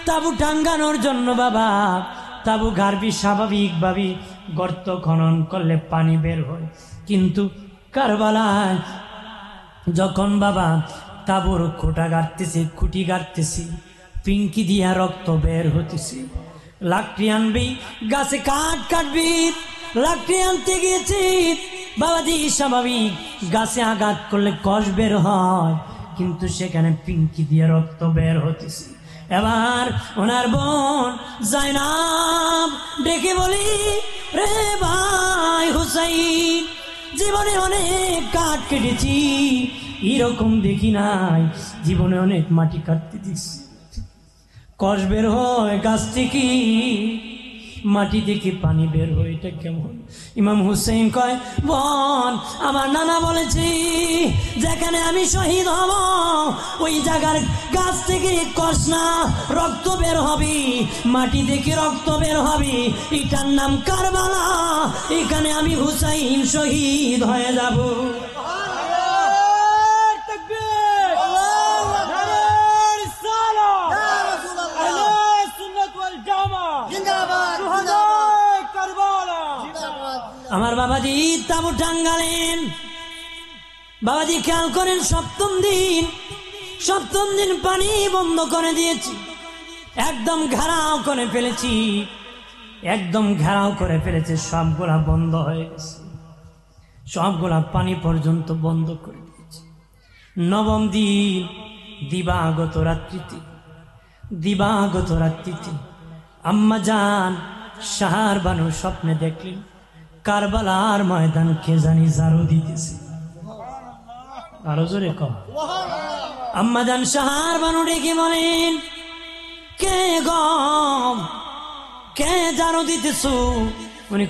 তাবু টাঙ্গানোর জন্য বাবা তাবু গারবি, স্বাভাবিকভাবে গর্ত খনন করলে পানি বের হয়, কিন্তু কারবালায় যখন বাবা তাবুর খুঁটা গাড়তেছি, খুঁটি গাড়তেছি, পিঙ্কি দিয়া রক্ত বের হতেছি, লাকড়ি আনবি, গাছে কাঠ কাটবি, লাকড়ি আনতে গিয়েছি বাবাজি, স্বাভাবিক গাছে আঘাত করলে কষ বের হয়, কিন্তু সেখানে পিঙ্কি দিয়ে রক্ত বের হতেছে। এবার ওনার বোন জয়নাব ডেকে বলি, রে ভাই হুসাইন, জীবনে অনেক কাঠ কেটেছি, এরকম দেখি নাই, জীবনে অনেক মাটি কাটতে দিচ্ছি, কষ বের হয় গাছ থেকে, মাটি থেকে পানি বের হয়, এটা কেমন? ইমাম হুসেইন কয়, বোন, আমার নানা বলেছি যেখানে আমি শহীদ হব ওই জায়গার গাছ থেকে কষনা রক্ত বের হবে, মাটি থেকে রক্ত বের হবে, এটার নাম কারবালা। এখানে আমি হুসাইন শহীদ হয়ে যাব। আমার বাবাজি তাবু টাঙ্গালেন। বাবাজি খেয়াল করেন, সপ্তম দিন পানি বন্ধ করে দিয়েছি, একদম ঘেরাও করে ফেলেছি, সবগুলা বন্ধ হয়ে গেছে, সবগুলা পানি পর্যন্ত বন্ধ করে দিয়েছি। নবম দিন দিবাগত রাত্রিতে আম্মা জান শাহার বানু স্বপ্নে দেখলেন কারবালার ময়দান কে জানি ঝাড়ু দিতেছে। আরো জোরে কম। আম্মা জান শাহার বানু ডেকে বলেন, কে গম, কে ঝাড়ু দিতেছ? উনি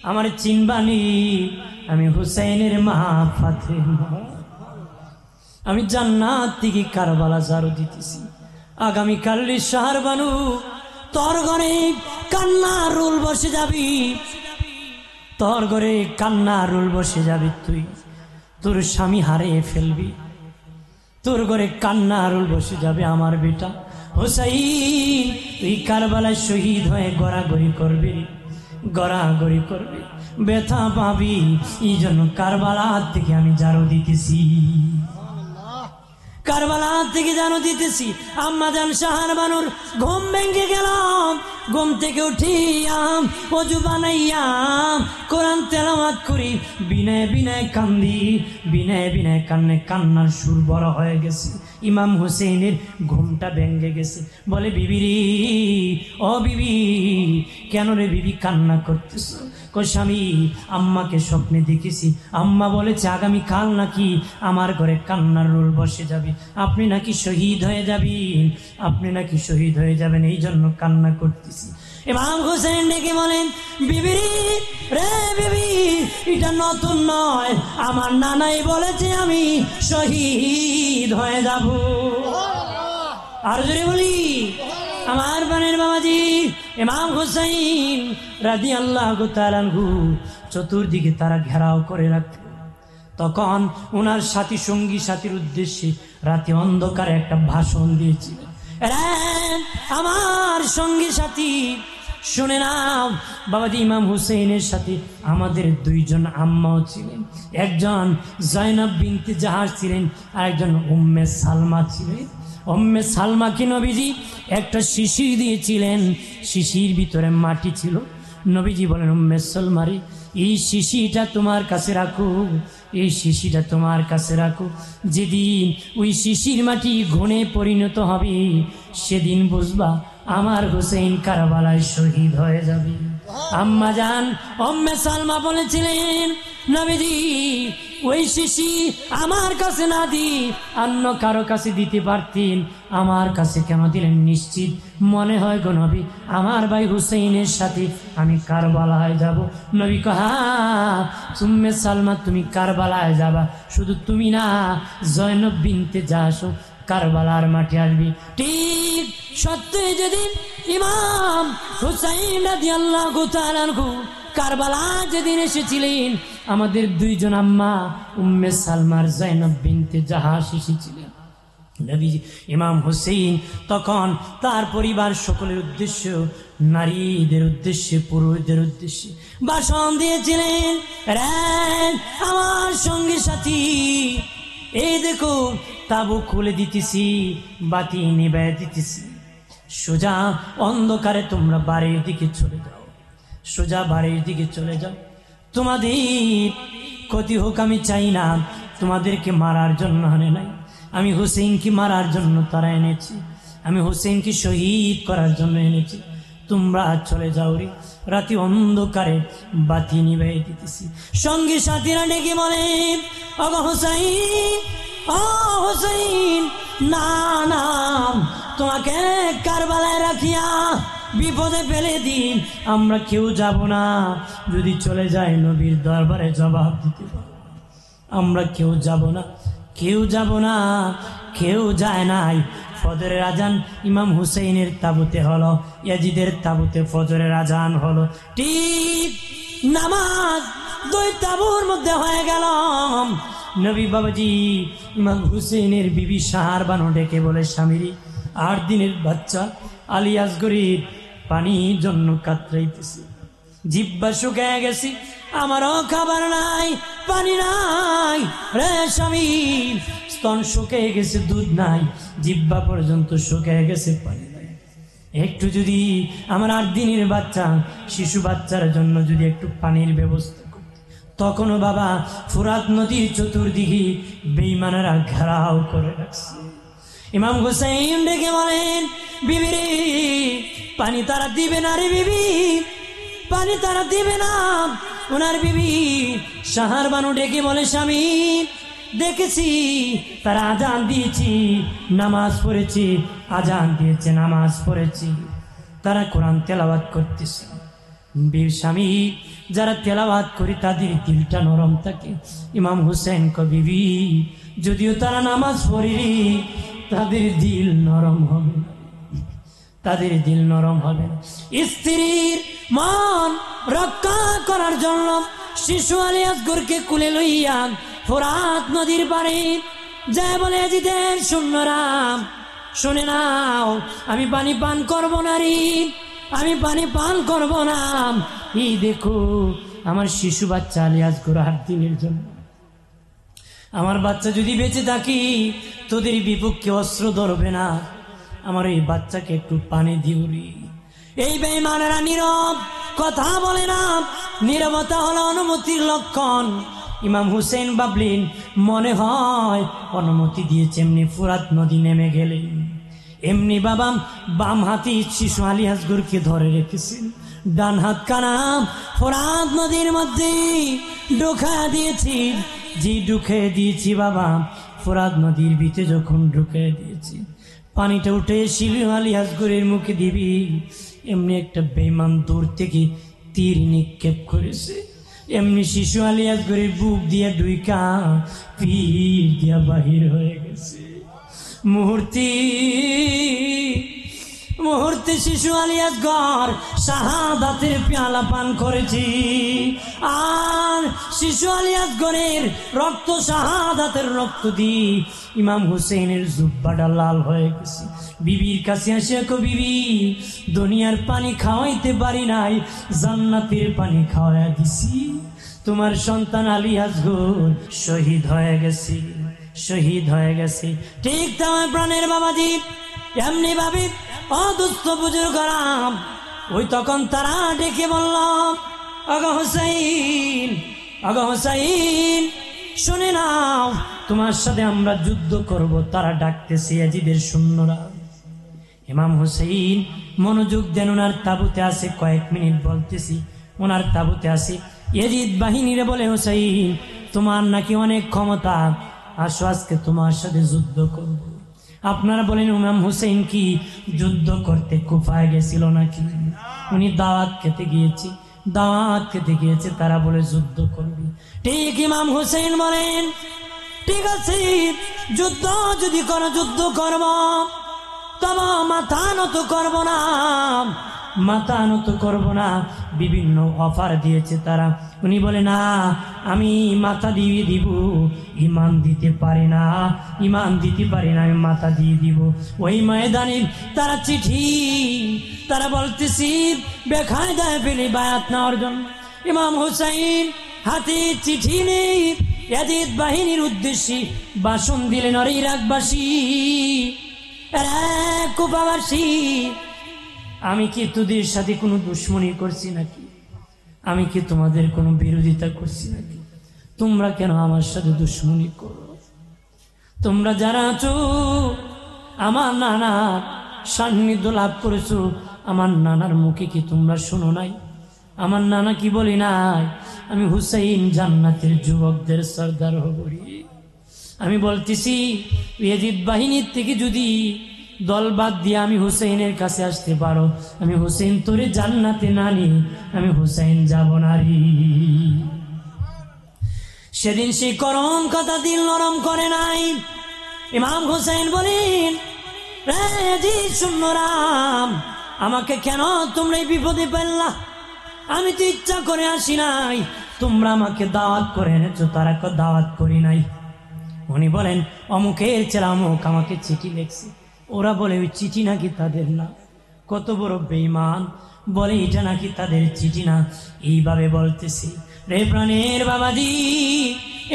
আমার চিনবানি, আমি হুসাইনের মা ফাতেমা, আমি জান্নাত থেকে কারবালা ঝাড়ু দিতেছি। আগামীকাল শাহার বানু তোর ঘরে কান্নার রোল বসে যাবি, তুই তোর স্বামী হারিয়ে ফেলবি, তোর ঘরে কান্নার রোল বসে যাবে। আমার বেটা হুসাইন, তুই কারবালায় শহীদ হয়ে গড়াগড়ি করবি, ব্যথা পাবি, এই জন্য কারবালা থেকে আমি ঝাড়ু দিতেছি, আম্মা জান শাহার বানুর ঘুম ভেঙে গেলাম, ঘুম থেকে উঠিয়াম, ওযু বানাইয়াম, কোরআন তেলাওয়াত করি, বিনয় কান্নে কান্নার সুর বড় হয়ে গেছে। ইমাম হুসেইনের ঘুমটা ভেঙে গেছে। বলে, বিবি রে, ও বিবি, কেন রে বিবি কান্না করতেছ? স্বামী, আম্মাকে স্বপ্নে দেখেছি, আম্মা বলেছে আগামীকাল নাকি আমার ঘরে কান্নার রোল বসে যাবে, আপনি নাকি শহীদ হয়ে যাবেন, এই জন্য কান্না করতেছি। ইমাম হুসেইন ডেকে বলেন, বিবি রে বিবি, এটা নতুন নয়, আমার নানাই বলেছে আমি শহীদ হয়ে যাব। আর জোরে বলি, আমার বানের বাবাজি ইমাম হুসাইন রাদিয়াল্লাহু তাআলা আনহু চতুর্দিকে তারা ঘেরাও করে রাখত। তখন ওনার সঙ্গীর উদ্দেশ্যে রাতে অন্ধকারে একটা ভাষণ দিয়েছিলেন। আমার সঙ্গী সাথী শুনে নাও, বাবাজি ইমাম হুসেইনের সাথে আমাদের দুইজন আম্মাও ছিলেন, একজন জয়নব বিনতে জাহাজ ছিলেন, আর একজন উম্মে সালমা ছিলেন। উম্মে সালমাকে নবীজি একটা শিশির দিয়েছিলেন, শিশির ভিতরে মাটি ছিল। নবীজি বলেন, উম্মে সালমারি, এই শিশিটা তোমার কাছে রাখো, যেদিন ওই শিশির মাটি ঘুণে পরিণত হবে, সেদিন বুঝবা আমার হুসেইন কারবালায় শহীদ হয়ে যাবে। আম্মা জান উম্মে সালমা বলেছিলেন, নবীজি ওই শিশি আমার কাছে না দি অন্য কারো কাছে দিতে পারতেন, আমার কাছে কেন দিলেন? নিশ্চিত মনে হয় গো নবী, আমার ভাই হুসেইনের সাথে আমি কারবালায় যাব। নবী কহা, উম্মে সালমা তুমি কারবালায় যাবা, শুধু তুমি না, জয়নব বিনতে জাহাশও কারবালার মাঠে আসবি। ঠিক সত্যই যেদিন ইমাম হুসাইন রাদিয়াল্লাহু তাআলা আনহু কারবালা যেদিন এসেছিলেন, আমাদের দুইজন আম্মা উম্মে সালমার জয়নব বিনতে জাহাশ এসেছিলেন। নবীজি ইমাম হুসেইন তখন তার পরিবার সকলের উদ্দেশ্য, নারীদের উদ্দেশ্যে, পুরুষদের উদ্দেশ্যে ভাষণ দিয়েছিলেন। আমার সঙ্গে সাথী, এই দেখো তাবু খুলে দিতেছি, বাতি নিভাইয়া দিতেছি, সোজা অন্ধকারে তোমরা বাড়ির দিকে চলে যাও, তোমাদের ক্ষতি হোক আমি চাই না, তোমাদেরকে মারার জন্য আনে নাই, আমি হুসেইনকে মারার জন্য তারা এনেছি, আমি হুসেইনকে শহীদ করার জন্য এনেছি, তোমরা চলে যাও রে। রাতে অন্ধকারে বাতি নিভাই দিতেছি। সঙ্গী সাথীরা ডেকে বলে, ও হুসাইন, না, তোমাকে কারবালায় রাখিয়া বিপদে ফেলে দিন, আমরা কেউ যাব না। যদি চলে যায় নবীর দরবারে জবাব দিতে পারবো। আমরা কেউ যাব না, কেউ যাব না, কেউ যায় নাই। ফজরের আজান ইমাম হুসাইনের তাবুতে হলো, ইয়াজিদের তাবুতে ফজরের আজান হলো। ঠিক নামাজ দুই তাবুর মধ্যে হয়ে গেল। নবী বাবাজি ইমাম হুসেনের বিবি সাহার বানু ডেকে বলে, স্বামীরি 8 দিনের বাচ্চা আলী আসগরির পানির জন্য কাতরাইতেছি, জিব্বা শুকিয়ে গেছি, আমারও খাবার নাই, পানি নাই রে স্বামী, স্তন শুকিয়ে গেছে, দুধ নাই, জিব্বা পর্যন্ত শুকিয়ে গেছে, পানি নাই। একটু যদি আমার 8 দিনের বাচ্চা শিশু বাচ্চার জন্য যদি একটু পানির ব্যবস্থা করতে। তখনও বাবা ফুরাত নদীর চতুর্দিকে বেঈমানেরা ঘেরাও করে রাখছে। ইমাম হুসাইন ডেকে বলেন, বিবি রে পানি তারা দিবে না রে বিবি, পানি তারা দিবে না। ওনার বিবি সাহার বানু ডেকে বলে, স্বামী দেখেছি তারা আজান দিয়েছি, নামাজ পড়েছি, আজান দিয়েছে, নামাজ পড়েছি, তারা কোরআন তেলাওয়াত করতেছে। স্বামী যারা তেলাওয়াত করি তাদের দিলটা নরম থাকে। ইমাম হুসেন কো বিবি যদিও তারা নামাজ পড়ি তাদের দিল নরম হবে না, তাদের দিল নরম হবে না। স্ত্রীর মন রক্ষা করার জন্য শিশু আলী আসগরকে কুলে লইয়া ফোরাত নদীর পাড়ে যায় বলে, জিদের সৈন্যরাম শুনে নাও, আমি পানি পান করব না রে, আমি পানি পান করব না। এই দেখো আমার শিশু বাচ্চা আলী আসগর 8 দিনের জন্য, আমার বাচ্চা যদি বেঁচে থাকি তোদের বিপক্ষে অস্ত্র ধরবে না, আমার এই বাচ্চাকে একটু পানি দিও রে। এই বেঈমানেরা নীরব, কথা বলে না। নীরবতা হলো অনুমতির লক্ষণ। ইমাম হুসেন ভাবলেন মনে হয় অনুমতি দিয়েছে, এমনি ফুরাত নদী নেমে গেলেন। এমনি বাবা বাম হাতি শিশু আলী আসগরকে ধরে রেখেছেন, ডান হাত কানাম ফোরাত নদীর মধ্যে ঢুকা দিয়েছি। যে ঢুকে দিয়েছি বাবা ফোরাত নদীর ভিতরে যখন ঢুকে দিয়েছি, পানিটা উঠে শিশু আলী আসগরের মুখে দিবি, এমনি একটা বেঈমান দূর থেকে তীর নিক্ষেপ করেছে। এমনি শিশু আলী আসগরের বুক দিয়ে ঢুকা পিঠ দিয়া বাহির হয়ে গেছে। মুহূর্তে শিশু আলী আসগর শাহাদাতের পেয়ালা পান করেছি। আর শিশু আলী আসগরের রক্ত, শাহাদাতের রক্ত দিয়ে ইমাম হুসেনের জুব্বাটা লাল হয়ে গেছে। বিবির কাছে আসে, কো বিবি দুনিয়ার পানি খাওয়াইতে পারি নাই, জান্নাতের পানি খাওয়াইয়া দিছি। তোমার সন্তান আলী আসগর শহীদ হয়ে গেছে, শহীদ হয়ে গেছে। ঠিক তোমার প্রাণের বাবাজি এমনি ভাবি অদুস্থ বুজুর্গরাম ওই তখন তারা ডেকে বলল, আগা হুসাইন, আগা হুসাইন শুনে নাও, তোমার সাথে আমরা যুদ্ধ করব। তারা ডাকতেছে ইয়াজিদের সৈন্যরা। ইমাম হুসাইন মনোযোগ দেন, ওনার তাবুতে আছে, কয়েক মিনিট বলতেছি, ওনার তাবুতে আছে। ইয়াজিদ বাহিনীরে বলে, হুসাইন তোমার নাকি অনেক ক্ষমতা, আসো আজকে তোমার সাথে যুদ্ধ করব। আপনারা বলেন ইমাম হুসেন কি যুদ্ধ করতে কুফায় গেছিল নাকি? উনি দাওয়াত খেতে গিয়েছে, দাওয়াত খেতে গিয়েছে, তারা বলে যুদ্ধ করবে। ঠিক ইমাম হুসেন বলেন, ঠিক আছে যুদ্ধ যদি করো যুদ্ধ করব, তবে মাথা নত করব না, মাথা নত করব না। বিভিন্ন অফার দিয়েছে তারা। উনি বলে না, আমি মাথা দিয়ে দিব, ইমান দিতে পারি না, ইমান দিতে পারি না, আমি মাথা দিয়ে দিব। ওই ময়দানে তারা চিঠি, তারা বলতেছি বেকায়দায় ফেলে বায়াত নেওয়ার জন্য। ইমাম হুসাইন হাতে চিঠি নেই, ইয়াজিদ বাহিনীর উদ্দেশ্যে ভাষণ দিলেন, আর ইরাকবাসী, কুফাবাসী, আমি কি তোদের সাথে কোনো দুশ্মনী করছি নাকি? আমি কি তোমাদের কোনো বিরোধিতা করছি নাকি? তোমরা কেন আমার সাথে দুশ্মনী করো? তোমরা যারা আছো আমার নানার সান্নিধ্য লাভ করেছো, আমার নানার মুখে কি তোমরা শোনো নাই? আমার নানা কি বলি নাই, আমি হুসাইন জান্নাতের যুবকদের সর্দার হব। আমি বলতেছি ইয়াজিদ বাহিনীর থেকে যদি দল বাদ দিয়ে আমি হুসাইনের কাছে আসতে পারো, আমি হুসাইন তোরে জান্নাতে না নিয়ে আমি হুসাইন যাব না রে। সেদিন সেই করম কথা দিল নরম করে নাই। ইমাম হুসাইন বলেন, জি শূন্যরাম, আমাকে কেন তোমরা এই বিপদে ফেললা? আমি তো ইচ্ছা করে আসি নাই, তোমরা আমাকে দাওয়াত করে এনেছো, তারা দাওয়াত করি নাই। উনি বলেন, অমুকের ছেলে অমুক আমাকে চিঠি লিখছে। ওরা বলে ওই চিঠি নাকি তাদের না। কত বড় বেঈমান, বলে এটা নাকি তাদের চিঠি না। এইভাবে বলতেছি রে প্রাণের বাবাজি,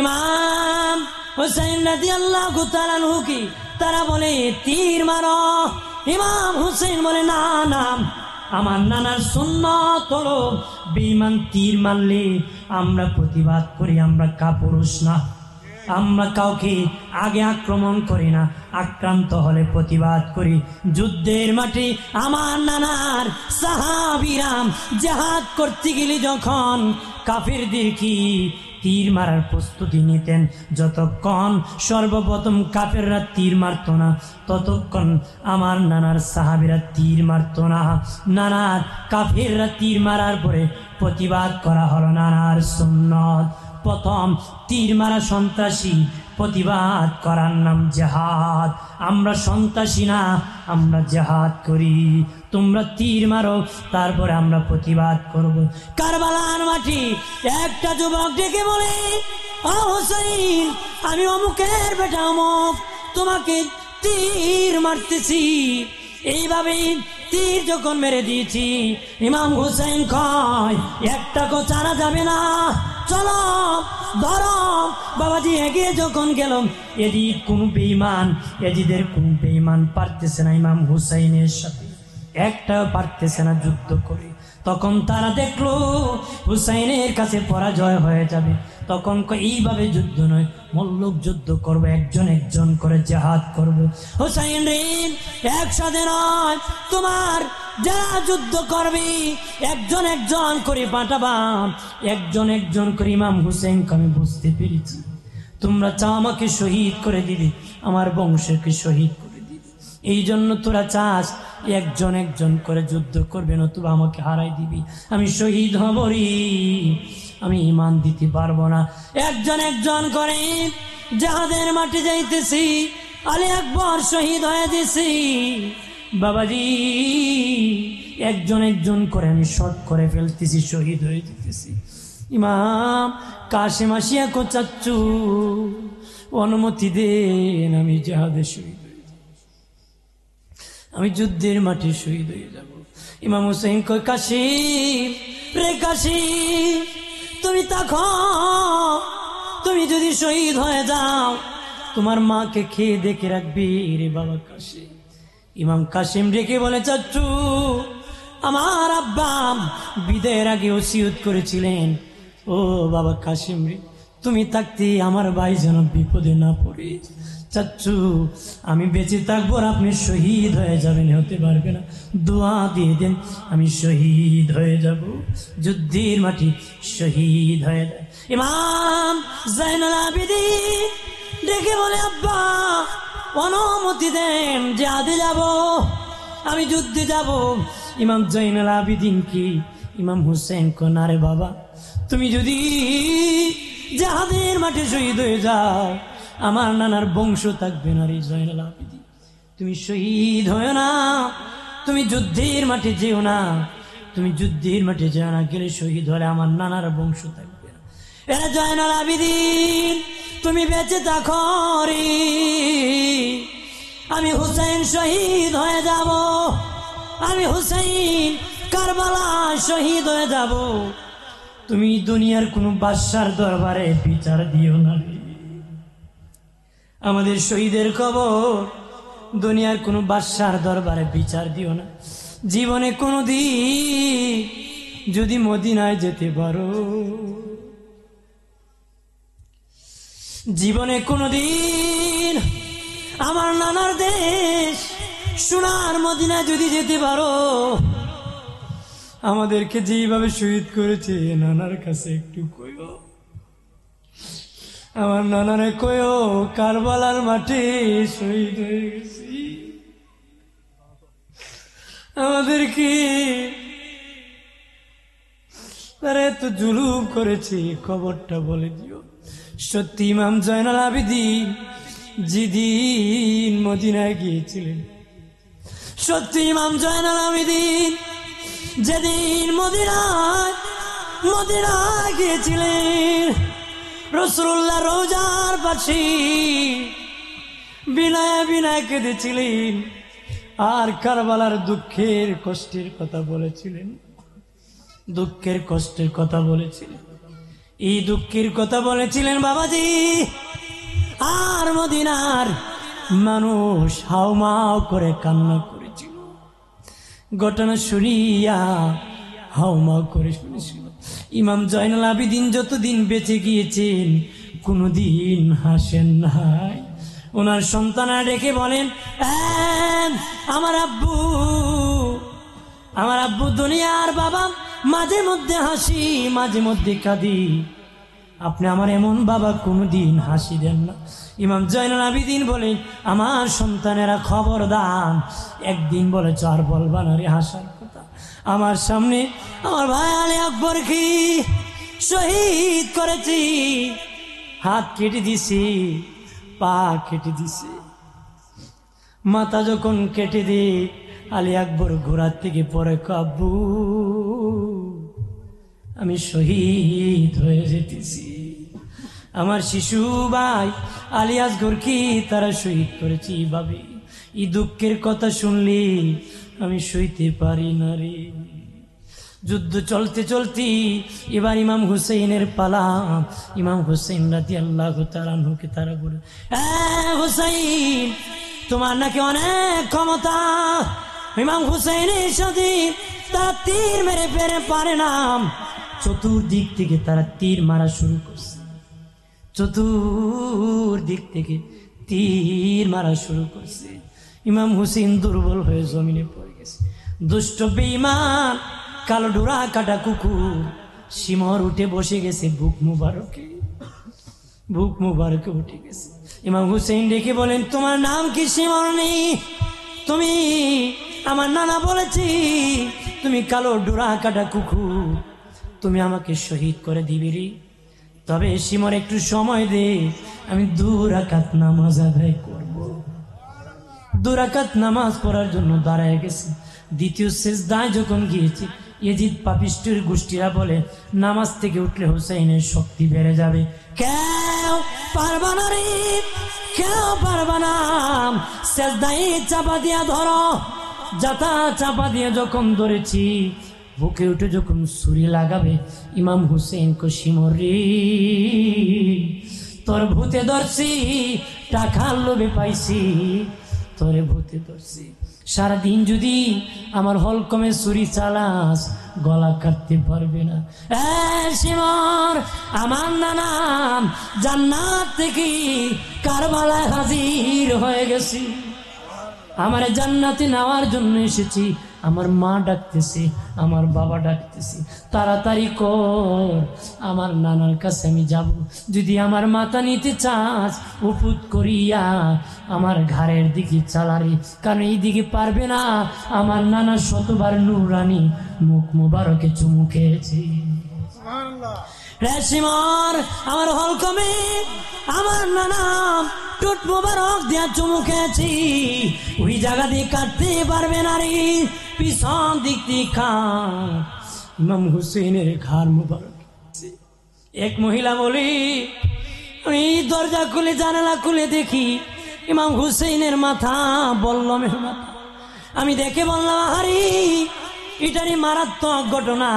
ইমাম হুসাইন রাদিয়াল্লাহু তাআলা আনহু কি তারা বলে তীর মারো। ইমাম হুসাইন বলে না না, আমার নানার সুন্নাত হলো বেঈমান তীর মারলে আমরা প্রতিবাদ করি, আমরা কাপুরুষ না, আমরা কাউকে আগে আক্রমণ করি না, আক্রান্ত হলে প্রতিবাদ করি। যুদ্ধের মাঠে আমার নানার সাহাবীরাম জিহাদ করতে গেলে যখন কাফিরদের কি তীর মারার প্রস্তুতি নিতেন, যতক্ষণ সর্বপ্রথম কাফেররা তীর মারত না ততক্ষণ আমার নানার সাহাবীরা তীর মারত না। নানার কাফেররা তীর মারার পরে প্রতিবাদ করা হলো নানার সুন্নত। প্রথম তীর মারা সন্ত্রাসী, প্রতিবাদ করার নাম জিহাদ। আমরা সন্ত্রাসী না, আমরা জিহাদ করি। তোমরা তীর মারো, তারপরে আমরা প্রতিবাদ করব। কারবালার মাটি একটা যুবক ডেকে বলে, ও হুসাইন, আমি অমুকের বেটা অমুক, তোমাকে তীর মারতেছি। এইভাবে তীর যখন মেরে দিয়েছি, ইমাম হুসাইন কয় একটা কো চারা যাবে না, চলো ধরো। বাবাজি এগিয়ে যখন গেল, এদিক কোন বেঈমান, এজিদের কোন বেঈমান পারতেছে না ইমাম হুসাইনের সাথে, একটা পারতেছে না যুদ্ধ করে। তখন তারা দেখলো হুসাইনের কাছে পরাজয় হয়ে যাবে, তখন এইভাবে যুদ্ধ নয়, মল্লক যুদ্ধ করবো, একজন একজন করে জিহাদ করব। হুসাইন রে, একসাথে নয়, তোমার যারা যুদ্ধ করবে একজন একজন করে পাঠাবা, একজন একজন করে। ইমাম হুসাইনকে আমি বুঝতে পেরেছি, তোমরা চাও আমাকে শহীদ করে দিবে, আমার বংশকে শহীদ করে দিবে, এই জন্য তোরা চাস একজন একজন করে যুদ্ধ করবে, নতুবা আমাকে হারাই দিবি, আমি শহীদ হব রে, আমি ঈমান দিতে পারবো না। একজন একজন করে জিহাদের মাঠে যাইতেছি, আলী আকবর শহীদ হয়ে গেছি। বাবাজি একজন একজন করে আমি শট করে ফেলতেছি, শহীদ হয়ে যেতেছি। ইমাম কাশেম আসিয়া কো চাচ্চু অনুমতি দেন, আমি জিহাদে শহীদ হয়ে যাব, আমি যুদ্ধের মাঠে শহীদ হয়ে যাব। ইমাম হুসাইন কয়, কাশিম রে কাশিম, তুমি তাকো, তুমি যদি শহীদ হয়ে যাও তোমার মাকে খেয়ে দেখে রাখবি রে বাবা কাশিম। ইমাম কাশিম ডেকে বলে, চাচ্চু আমার আব্বা বিদায়ের আগে ওসিয়ত করেছিলেন, ও বাবা কাশিম রে, তুমি থাকতে আমার ভাই যেন বিপদে না পড়ে। চাচ্চু আমি বেঁচে থাকবো, আপনি শহীদ হয়ে যাবেন, হতে পারবে না, দোয়া দিয়ে দেন আমি শহীদ হয়ে যাব, যুদ্ধের মাটি শহীদ হয়ে যায়। ইমাম জাইনুল আবেদিন ডেকে বলে, আব্বা অনুমতি দেন, জিহাদে যাব, আমি যুদ্ধে যাব। ইমাম জাইনুল আবেদিন কি ইমাম হুসাইন কো, না রে বাবা, তুমি যদি জিহাদের মাঠে শহীদ হয়ে যাও আমার নানার বংশ থাকবে না রে জাইনুল আবেদিন, তুমি শহীদ হয়ে না, তুমি যুদ্ধের মাঠে যেও না, তুমি যুদ্ধের মাঠে যেও না, গেলে শহীদ হলে আমার নানার বংশ থাকবে না। এ জাইনুল আবেদিন তুমি বেঁচে থাকো রে, আমি হুসাইন শহীদ হয়ে যাব, আমি হুসাইন কারবালা শহীদ হয়ে যাব, তুমি দুনিয়ার কোন বাদশার দরবারে বিচার দিও না রে, আমাদের শহীদের খবর দুনিয়ার কোন বাদশার দরবারে বিচার দিও না। জীবনে কোনদিন যদি মদিনায় যেতে পারো, জীবনে কোনদিন আমার নানার দেশ সোনার মদিনায় যদি যেতে পারো, আমাদেরকে যেইভাবে শহীদ করেছে নানার কাছে একটু কইও, আমার নানারে কইও কারবালার মাঠে শহীদ হয়ে গেছি, আমাদেরকে তারা এত জুলুম করেছে, খবরটা বলে দিও। সত্যি ইমাম জয়নাল আবেদীন যেদিন মদিনায় গিয়েছিলেন, সত্যি ইমাম জয়নাল আবেদীন যেদিন মদিনায় গিয়েছিলেন, রাসূলুল্লাহ রওজার পাশে বিনয় বিনয় কেঁদেছিলেন, আর কারবালার দুঃখের কষ্টের কথা বলেছিলেন, দুঃখের কষ্টের কথা বলেছিলেন, এই দুঃখের কথা বলেছিলেন বাবাজি। আর মদিনার মানুষ হাউমাউ করে কান্না করেছিল, ঘটনা শুনিয়া হাউমাউ করে শুনেছিল। ইমাম জয়নাল আবেদীন যতদিন বেঁচে গিয়েছেন কোনদিন হাসেন নাই। ওনার সন্তানরা ডেকে বলেন, আমার আব্বু দুনিয়ার বাবা, মাঝে মধ্যে হাসি মাঝে মধ্যে কাঁদি, আপনি আমার এমন বাবা কোনদিন হাসি দেন না। ইমাম জয়নাল আবেদীন বলেন, আমার সন্তানেরা খবরদার একদিন বলেছ আর বলবা না রে হাসার কথা। আমার সামনে আমার ভাই আলী আকবরকে শহীদ করেছি, হাত কেটে দিছি, পা কেটে দিছি, মাথা যখন কেটে দে আলী আকবর ঘোড়ার থেকে পরে, আব্বু আমি শহীদ হয়ে যেতেছি। আমার শিশু ভাই আলী আসগরকে তারা শহীদ করেছি। ভাবি, এই দুঃখের কথা শুনলে আমি সইতে পারি না রে। যুদ্ধ চলতে চলতে এবার ইমাম হুসেইনের পালা। ইমাম হুসেইন রাদিয়াল্লাহু তাআলা আনহুকে তারা বলে, হুসাইন তোমার নাকি অনেক ক্ষমতা। ইমাম হুসেইনের সাথে তারা তীর মেরে ফেরে পারে না, চতুর্দিক থেকে তারা তীর মারা শুরু করছে, চতুর্দিক থেকে তীর মারা শুরু করছে। ইমাম হুসেইন দুর্বল হয়ে জমিনে পড়ে গেছে। দুষ্ট বেঈমান কালো ডোরা কাটা কুকুর শিমর উঠে বসে গেছে বুক মুবারকে উঠে গেছে। ইমাম হুসেইন ডেকে বলেন, তোমার নাম কি শিমর নেই? তুমি আমার নানা বলেছি তুমি কালো ডোরা কাটা কুকুর, তুমি আমাকে শহীদ করে দিবি রে। তবে শিমর একটু সময় দে, আমি 2 রাকাত নামাজ আদায় করব। 2 রাকাত নামাজ পড়ার জন্য দাঁড়ায় গেছে। দ্বিতীয় সিজদায় যখন গিয়েছে, ইয়েজিদ পাপিষ্টের গোষ্ঠীরা বলে, নামাজ থেকে উঠলে হুসাইনের শক্তি বেড়ে যাবে। কেউ পারবা না রে, কেউ পারবা না, সিজদায় চাপা দিয়া ধরো। যাতা চাপা দিয়ে যখন ধরেছি, বুকে উঠে যখন ছুরি লাগাবে, ইমাম হুসেইন কো শিমর রে, তোর ভূতে ধরছি, টাকার লোভে পাইছি, তোরে ভূতে ধরছি। সারাদিন যদি আমার হলকমে ছুরি চালাস, গলা কাটতে পারবে না। শিমর, আমার নানা জান্নাত থেকে কারবালায় হাজির হয়ে গেছি, আমার জান্নাতে নেওয়ার জন্য এসেছি। আমার মা ডাকতেছে, আমার বাবা ডাকতেছে, তাড়াতাড়ি কর, আমার নানার কাছে আমি যাব। যদি আমার মাথা নিতে চাস, উপুত করিয়া আমার ঘাড়ের দিকে চালারে, কারণ এই দিকে পারবে না। আমার নানা শতবার নুরানি মুখ মুবারকে চুমু খেয়েছে। শিমর, আমার হলকমে আমার নানা টুট মুবারক দিয়া চুমু খেয়েছি, ওই জায়গা দিয়ে কাটতে পারবে না রে, পিছন দিক দিয়ে কাট। ইমাম হুসেইনের ঘাড় মুবারক। এক মহিলা বলি, আমি দরজা খুলে জানালা খুলে দেখি ইমাম হুসেইনের মাথা, বল্লমের মাথা। আমি দেখে বললাম, আরে এটারই মারাত্মক ঘটনা,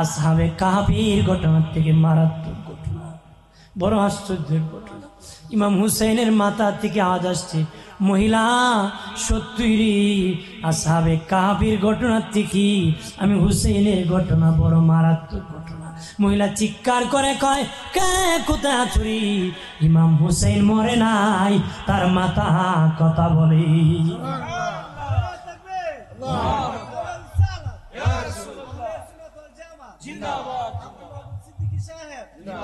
আসহাবে কাহফের ঘটনার থেকে মারাত্মক ঘটনা, বড় আশ্চর্যের ঘটনা। ইমাম হুসেইনের মাথা থেকে আওয়াজ আসছে, মহিলা সত্যি রে, আসহাবে কাহফের ঘটনার থেকে আমি হুসেইনের ঘটনা বড় মারাত্মক ঘটনা। মহিলা চিৎকার করে কয়, কে কোথায় আছুরি? ইমাম হুসেইন মরে নাই, তার মাথা কথা বলে।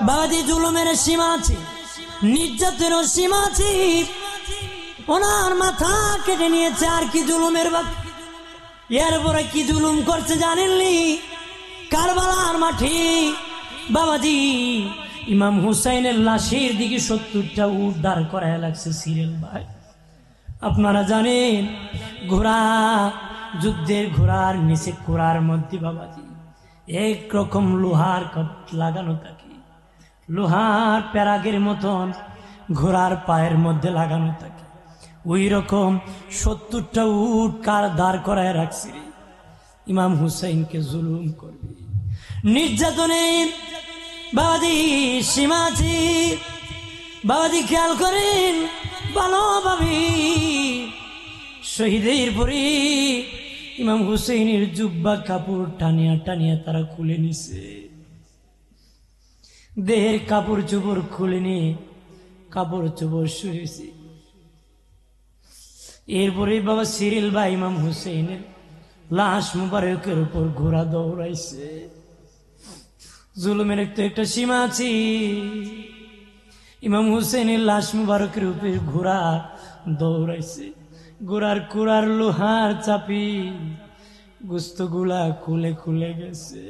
বাবাজি, জুলুমের সীমা আছে, নির্যাতনের সীমা আছে। ওনার মাথা কেটে নিয়েছে, আর কি জুলুমের বাকি? এরপরে কি জুলুম করছে জানেননি? কারবালার মাঠে বাবাজি ইমাম হুসাইনের লাশের দিকে 70টা উট দাঁড় করায় লাগছে সিরিয়াল ভাই। আপনারা জানেন ঘোড়া, যুদ্ধের ঘোড়ার নিচে কোড়ার মধ্যে বাবাজি একরকম লোহার লাগানো থাকে, লোহার প্যারাগের মতন ঘোড়ার পায়ের মধ্যে লাগানো থাকে। ওই রকম 70টা উট কার দাঁড় করায় রাখছে ইমাম হুসাইনকে জুলুম করবে, নির্যাতনে বাবাজি সীমা আছে। বাবাজি খেয়াল করেন ভালোভাবে, শহীদের পরে ইমাম হুসেইনের জুব্বা কাপড় টানিয়া টানিয়া তারা খুলে নিছে, দেহের কাপড় চোপড় খুলে নিয়ে কাপড় চোপড় সরিয়েছে। এরপরে বাবা সিরিল বা ইমাম হুসেইনের লাশ মুবারকের উপর ঘোড়া দৌড়াইছে। জুলুমের একটা সীমা আছে। ইমাম হুসেইনের লাশ মুবারকের উপর ঘোড়া দৌড়াইছে, ঘোড়ার কুড়ার লোহার চাপি গোস্তগুলা খুলে খুলে গেছে।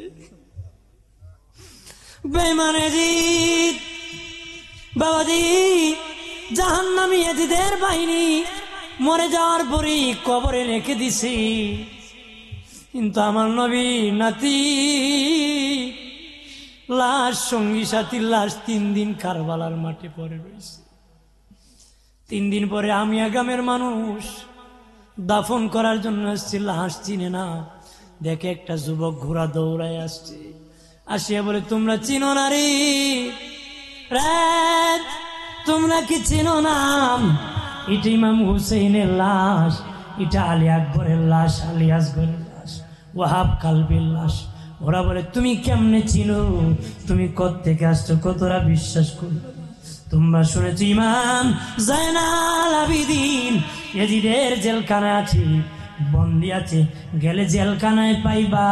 বেঈমানে জিত বাবাজি জাহান্নামী এজিদের বাহিনী মরে যাওয়ার পরে কবরে রেখে দিছি, কিন্তু আমার নবী নাতি লাশ, সঙ্গী সাথীর লাশ 3 দিন কারবালার মাঠে পড়ে রয়েছে। 3 দিন পরে আমি আগামের মানুষ দাফন করার জন্য আসছে, লাশ চিনে না, দেখে একটা যুবক ঘোড়া দৌড়ায় আসছে, আসিয়া বলে তোমরা চিনো না রে, তোমরা কি চিনো না? এটা ইমাম হুসেইনের লাশ, এটা আলী আকবরের লাশ, আলী আসগরের লাশ, ওয়াহাব কালবির লাশ। ওরা বলে তুমি কেমনে চিনো? তুমি কোত্থেকে আসছো? কতরা বিশ্বাস করবে? তোমরা শুনেছি ইমাম জাইনাল আবিদিন ইয়াজিদের জেলখানায় আছে, বন্দি আছে, গেলে জেলখানায় পাইবা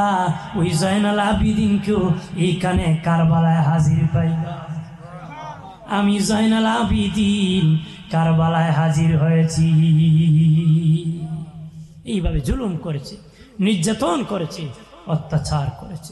ওই জাইনাল আবিদিনকেও এইখানে কারবালায় হাজির পাইবা। আমি জাইনাল আবিদিন কারবালায় হাজির হয়েছি। এইভাবে জুলুম করেছে, নির্যাতন করেছে, অত্যাচার করেছে।